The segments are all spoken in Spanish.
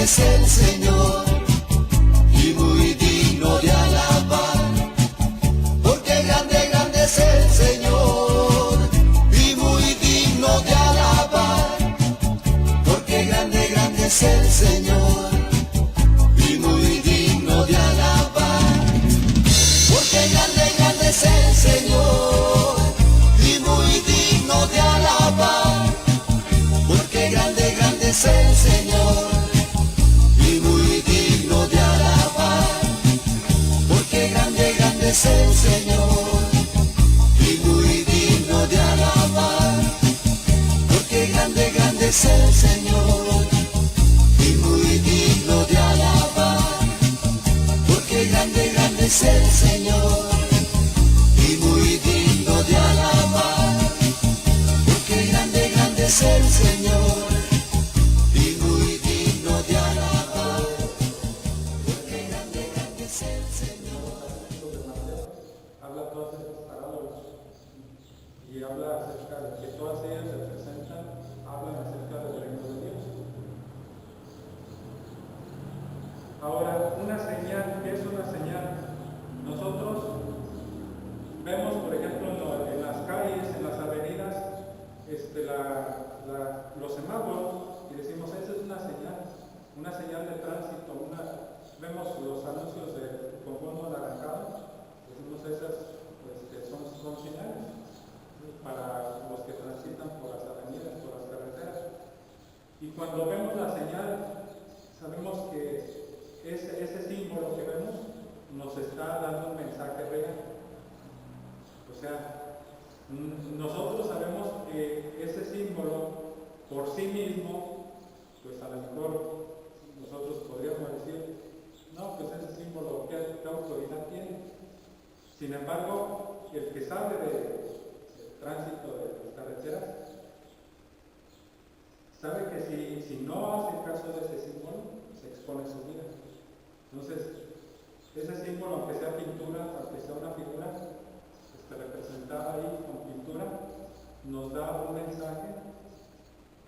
es el Señor y muy digno de alabar, porque grande, grande es el Señor y muy digno de alabar, porque grande, grande es el Señor y muy digno de alabar, porque grande, grande es el Señor y muy digno de alabar, porque grande, grande es el Señor y muy digno de alabar, porque grande, grande es el Señor y muy digno de alabar, porque grande, grande es el Señor y muy digno de alabar, porque grande, grande es el Señor y muy digno de alabar, porque grande, grande es el Señor y muy digno de alabar, porque grande, grande es el Señor. Habla todas estas parábolas y habla acerca de que todas ellas representan, hablan acerca del reino de Dios. Ahora, una señal, ¿qué es una señal? Nosotros vemos, por ejemplo, en las calles, en las avenidas, los semáforos y decimos, esa es una señal de tránsito. Vemos los anuncios con fondo anaranjado, decimos esas son señales para los que transitan por las avenidas, por las carreteras. Y cuando vemos la señal, sabemos que ese símbolo que vemos nos está dando un mensaje real. O sea, nosotros sabemos que ese símbolo por sí mismo, pues a lo mejor nosotros podríamos decir, no, pues ese símbolo, ¿qué autoridad tiene? Sin embargo, el que sabe de tránsito de las carreteras, sabe que si no hace caso de ese símbolo, se expone su vida. Entonces, ese símbolo, aunque sea pintura, aunque sea una figura, representada ahí con pintura, nos da un mensaje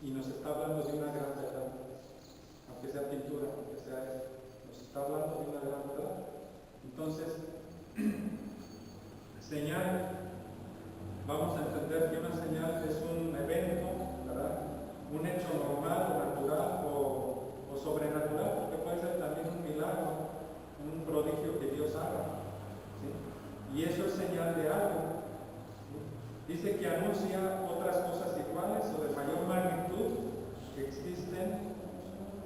y nos está hablando de una gran verdad, aunque sea pintura, aunque sea esto, nos está hablando de una gran verdad. Entonces, señal, vamos a entender que una señal es un evento, ¿verdad? Un hecho normal o natural o sobrenatural, porque puede ser también un milagro, un prodigio que Dios haga, ¿sí? Y eso es señal de algo. Dice que anuncia otras cosas iguales o de mayor magnitud que existen,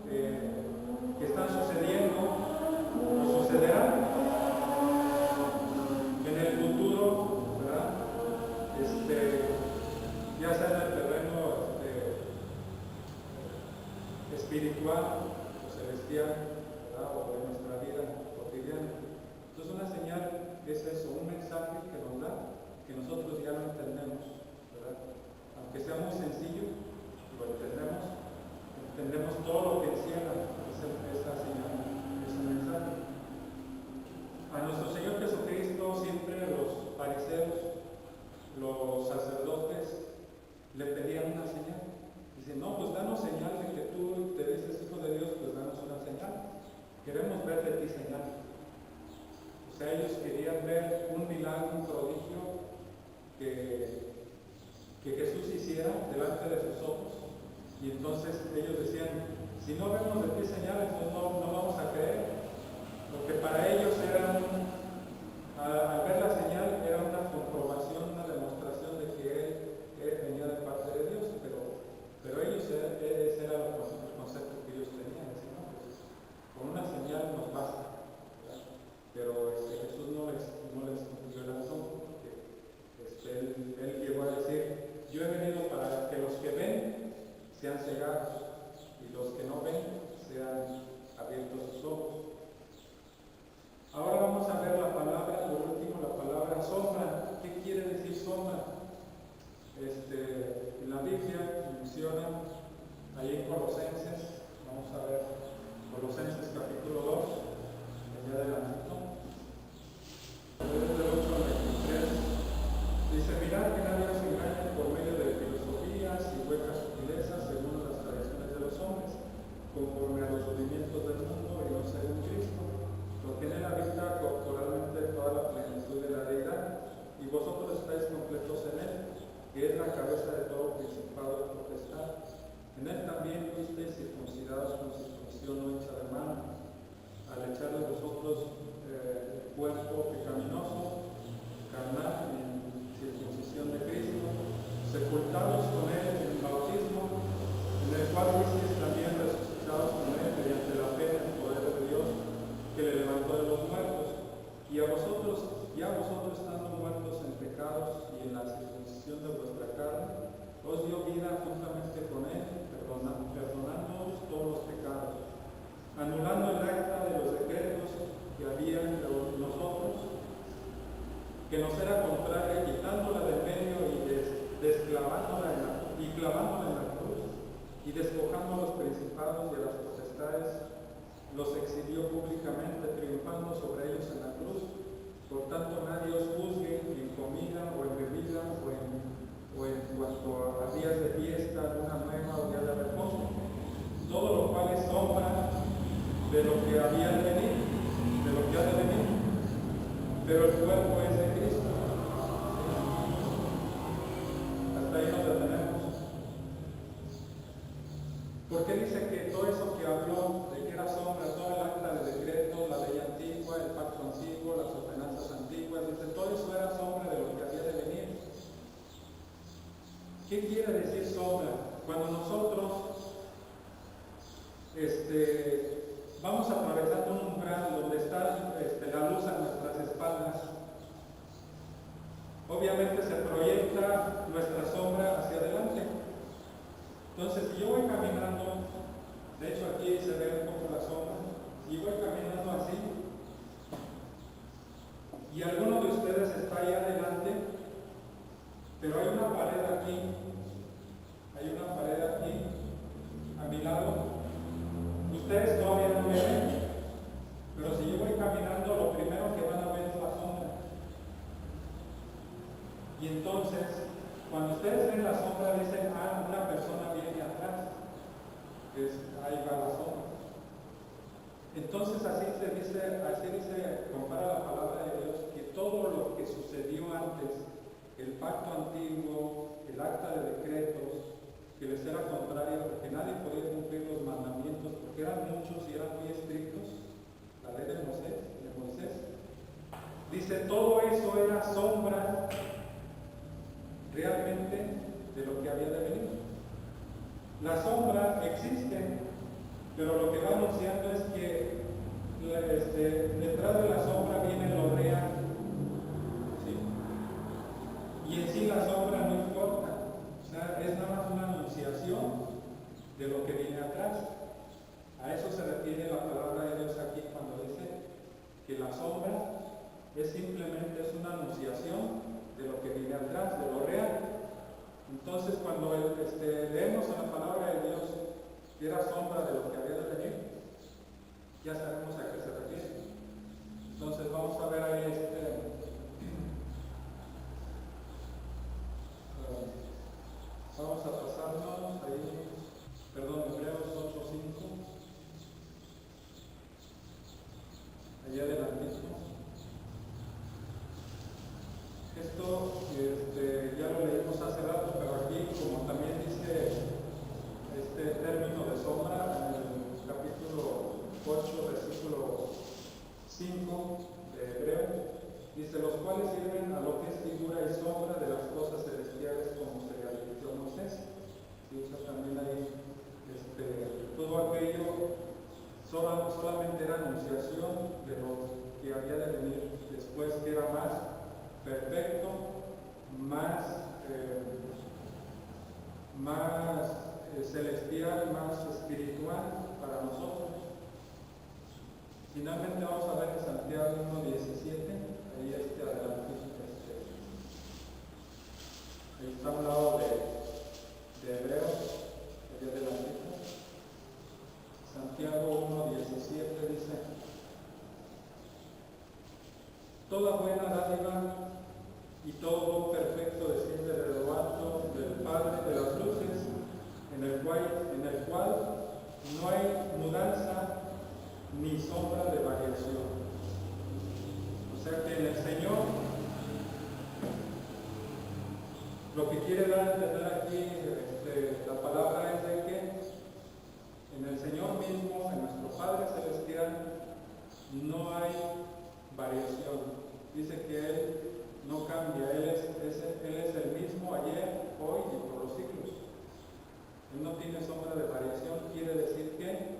que están sucediendo o sucederán en el futuro, ¿verdad? Ya sea en el terreno espiritual o celestial, ¿verdad? O de nuestra vida cotidiana. Entonces una señal es eso, un mensaje que nos da, que nosotros ya lo entendemos, ¿verdad? Aunque sea muy sencillo, lo entendemos todo lo que encierra esa señal, ese mensaje. A nuestro Señor Jesucristo siempre los fariseos, los sacerdotes, le pedían una señal. Dicen, no, pues danos señal de que tú te dices hijo de Dios, pues danos una señal. Queremos ver de ti señal. O sea, ellos querían ver un milagro, un prodigio que Jesús hiciera delante de sus ojos. Y entonces ellos decían, si no vemos de ti señales, pues no vamos a creer. Porque para ellos al ver la señal, era una comprobación, una demostración de que él venía de parte de Dios. Pero ellos, ese era el concepto que ellos tenían. Decían, no, pues, con una señal nos basta. Pero Jesús no les cumplió el asunto, porque él llegó a decir, yo he venido para que los que ven sean cegados y los que no ven sean abiertos sus ojos. Ahora vamos a ver la palabra, por último, la palabra anulando el acta de los decretos que había entre nosotros, que nos era contraria, quitándola del medio y clavándola en la cruz, y despojando a los principados y a las potestades, los exhibió públicamente, triunfando sobre ellos en la cruz. Por tanto, nadie os juzgue en comida o en bebida o en cuanto a días de fiesta, luna nueva o día de reposo, todo lo cual es sombra de lo que había de venir, de lo que ha de venir, pero el cuerpo es de Cristo. Hasta ahí nos detenemos. Porque dice que todo eso que habló de que era sombra, todo el acta de decreto, la ley antigua, el pacto antiguo, las ordenanzas antiguas, dice, todo eso era sombra de lo que había de venir. ¿Qué quiere decir sombra? Cuando nosotros vamos atravesando un umbral donde está la luz a nuestras espaldas, obviamente se proyecta nuestra sombra hacia adelante. Entonces, si yo voy caminando, de hecho aquí se ve un poco la sombra, si voy caminando así, y alguno de ustedes está ahí adelante, pero hay una pared aquí, a mi lado, ustedes todavía no me ven, pero si yo voy caminando, lo primero que van a ver es la sombra. Y entonces, cuando ustedes ven la sombra, dicen, una persona viene atrás, ahí va la sombra. Entonces así dice, compara la palabra de Dios, que todo lo que sucedió antes, el pacto antiguo, el acta de decretos, que les era contrario, porque nadie podía cumplir los mandamientos, porque eran muchos y eran muy estrictos, la ley de Moisés. Dice, todo eso era sombra realmente de lo que había de venir. La sombra existe, pero lo que va anunciando es que detrás de la sombra viene lo real, ¿sí? Y en sí la sombra no importa, o sea, es nada más una anunciación de lo que viene atrás. A eso se refiere la palabra de Dios aquí cuando dice que la sombra es simplemente una anunciación de lo que viene atrás, de lo real. Entonces, cuando leemos en la palabra de Dios que era sombra de lo que había de venir, ya sabemos a qué se refiere. Entonces, vamos a ver ahí vamos a pasarnos ahí, Hebreos 8:5, allá adelantito. Esto ya lo leímos hace rato, pero aquí, como también dice este término de sombra, en el capítulo 8, versículo 5 de Hebreos, dice, los cuales sirven a lo que es figura y sombra de las cosas celestiales, como se advirtió Moisés. Y usa también ahí todo aquello solamente era anunciación de lo que había de venir después, que era más perfecto, más celestial, más espiritual para nosotros. Finalmente vamos a ver en Santiago 1:17, ahí adelante, ahí está a un lado de Hebreos, ahí adelante. Santiago 1:17 dice, toda buena dádiva y todo don perfecto desciende de lo alto del Padre de las luces, en el cual no hay mudanza ni sombra de variación. O sea que en el Señor, lo que quiere dar a entender aquí la palabra es de que en el Señor mismo, en nuestro Padre Celestial, no hay variación. Dice que Él no cambia, Él es el mismo ayer, hoy y por los siglos. Él no tiene sombra de variación, quiere decir que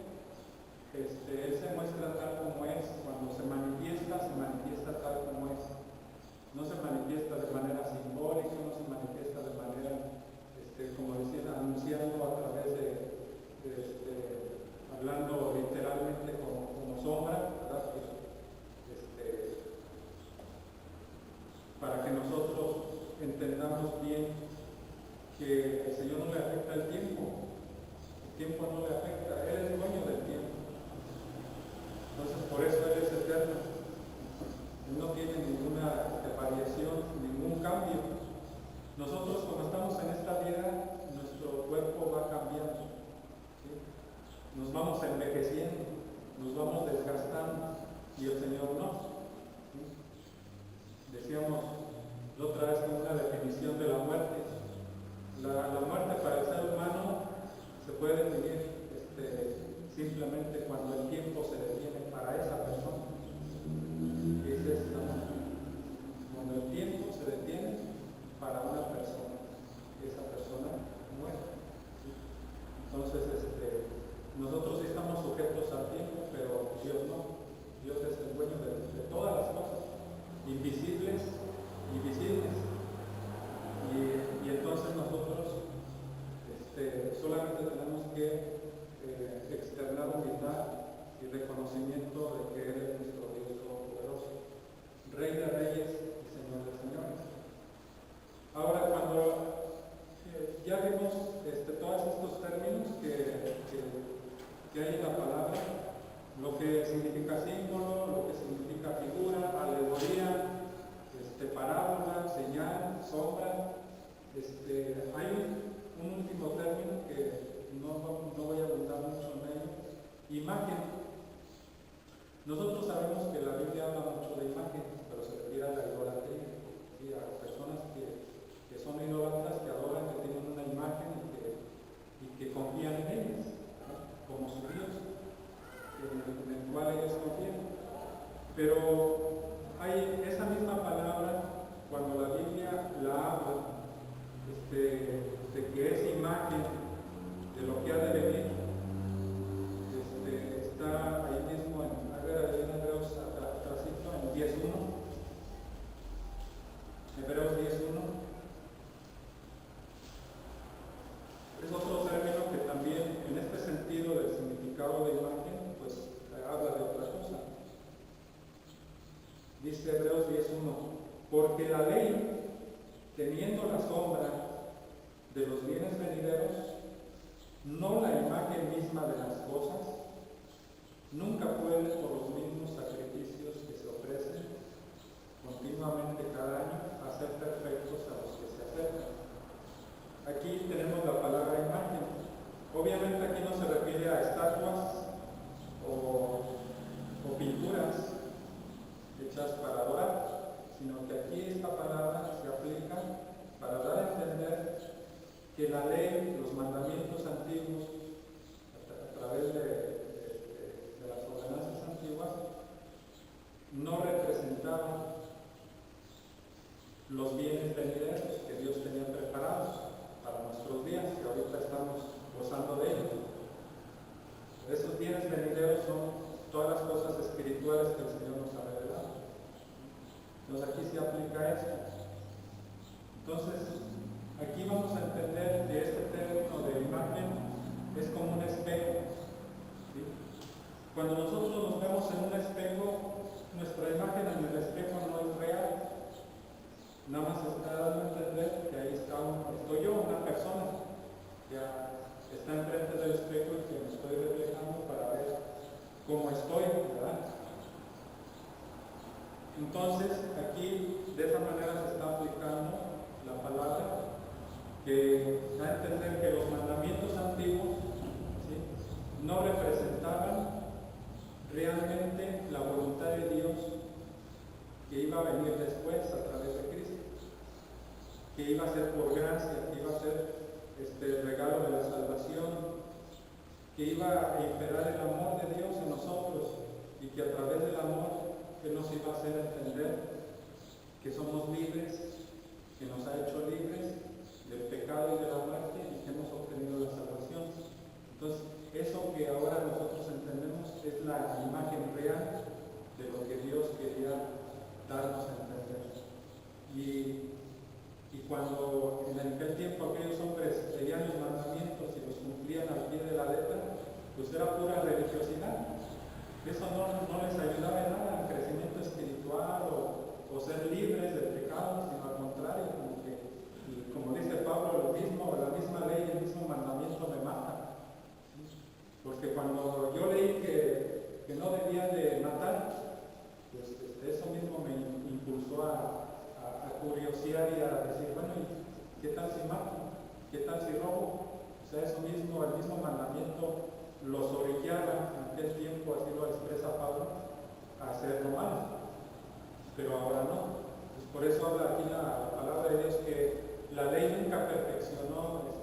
Él se muestra tal como es. Cuando se manifiesta tal como es. No se manifiesta de manera simbólica, no se manifiesta de manera, como decían, anunciando a través hablando literalmente vamos desgastando y el Señor no. ¿Sí? Decíamos la otra vez con una definición de la muerte. La muerte para el ser humano se puede definir simplemente cuando el tiempo se detiene para esa persona. Esa es la muerte. Cuando el tiempo se detiene para una persona, esa persona muere. ¿Sí? Entonces, nosotros sí estamos sujetos al tiempo, pero Dios no. Dios es el dueño de todas las cosas, invisibles y visibles. Y entonces nosotros solamente tenemos que externar humildad y reconocimiento de que Él es nuestro Dios Todopoderoso, Rey de Reyes y Señor de Señores. Ahora, cuando ya vimos todos estos términos que hay en la palabra, lo que significa símbolo, lo que significa figura, alegoría, parábola, señal, sombra, hay un último término que no voy a abundar mucho en ello: imagen. Nosotros sabemos que la Biblia habla mucho de imágenes, pero se refiere a la idolatría, ¿sí? A personas que son idólatras, que adoran, que tienen una imagen y que confían en ellas, ¿no? Como su Dios, en el cual ellos confían. Pero hay esa misma palabra, cuando la Biblia la habla, de que es imagen de lo que ha de venir, está ahí mismo en Hebreos atrásito, en 10.1. Hebreos 10.1. Es otro término que también, en este sentido del significado de imagen, pues habla de otra cosa. Dice Hebreos 10.1: porque la ley, teniendo la sombra de los bienes venideros, no la imagen misma de las cosas, nunca puede, por los mismos sacrificios que se ofrecen continuamente cada año, hacer perfectos a los que se acercan. Aquí tenemos la palabra imagen. Obviamente aquí no se refiere a estatuas o pinturas hechas para adorar, sino que aquí esta palabra se aplica para dar a entender que la ley, los mandamientos antiguos, a través de las ordenanzas antiguas, no representaban los bienes venideros que Dios tenía preparados para nuestros días, que ahorita estamos gozando de ellos. Esos bienes venideros son todas las cosas espirituales que el Señor nos ha revelado. Entonces aquí se aplica esto. Entonces, aquí vamos a entender que este término de imagen es como un espejo. ¿Sí? Cuando nosotros nos vemos en un espejo, nuestra imagen en el espejo no es real. Nada más está dando a entender que ahí estoy yo, una persona, que está enfrente del espejo y que me estoy reflejando para ver cómo estoy, ¿verdad? Entonces, aquí de esa manera se está aplicando la palabra, que da a entender que los mandamientos antiguos, ¿sí?, no representaban realmente la voluntad de Dios que iba a venir después a través de Cristo, que iba a ser por gracia, que iba a ser el regalo de la salvación, que iba a imperar el amor de Dios en nosotros y que a través del amor Él nos iba a hacer entender que somos libres, que nos ha hecho libres del pecado y de la muerte y que hemos obtenido la salvación. Entonces, eso que ahora nosotros entendemos es la imagen real de lo que Dios quería darnos a entender. Y cuando en aquel tiempo aquellos hombres leían los mandamientos y los cumplían al pie de la letra, pues era pura religiosidad. Eso no les ayudaba en nada al crecimiento espiritual o ser libres del pecado, sino al contrario, como dice Pablo, la misma ley, el mismo mandamiento me mata. Porque cuando yo leí que no debía de matar, pues eso mismo me impulsó a curiosear y a decir, bueno, ¿qué tal si mato? ¿Qué tal si robo? O sea, eso mismo, el mismo mandamiento los orillaba en aquel tiempo, así lo expresa nacer romano, pero ahora no. Pues por eso habla aquí la palabra de Dios que la ley nunca perfeccionó